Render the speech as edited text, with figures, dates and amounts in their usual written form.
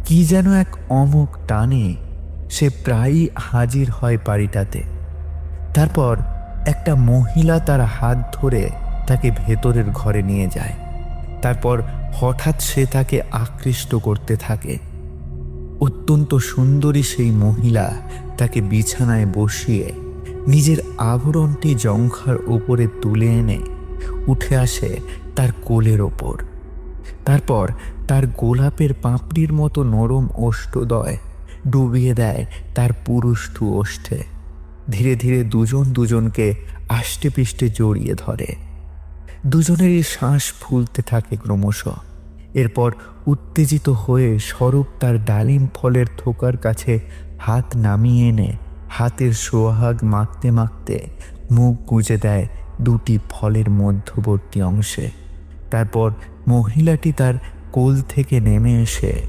কি যেন এক অমোঘ টানে সে প্রায়ই হাজির হয় বাড়িটাতে। তারপর একটা মহিলা তার হাত ধরে তাকে ভেতরের ঘরে নিয়ে যায়। তারপর হঠাৎ সে তাকে আকৃষ্ট করতে থাকে। অত্যন্ত সুন্দরী সেই মহিলা তাকে বিছানায় বসিয়ে নিজের আভরণটি জঙ্ঘার উপরে তুলে এনে উঠে আসে তার কোলের ওপর। তারপর তার গোলাপের পাপড়ির মতো নরম ওষ্ঠদয় ডুবিয়ে দেয় তার পুরুষ্টু ওষ্ঠে। ধীরে ধীরে দুজন দুজনকে আষ্টেপৃষ্টে জড়িয়ে ধরে। দুজনেরই শ্বাস ফুলতে থাকে ক্রমশ। এরপর উত্তেজিত হয়ে স্বরূপ তার ডালিম ফলের থোকার কাছে হাত নামিয়ে এনে হাতের সোহাগ মাখতে মাখতে মুখ গুজে দেয় দুটি ফলের মধ্যবর্তী অংশে। তারপর মহিলাটি তার কোল থেকে নেমে এসে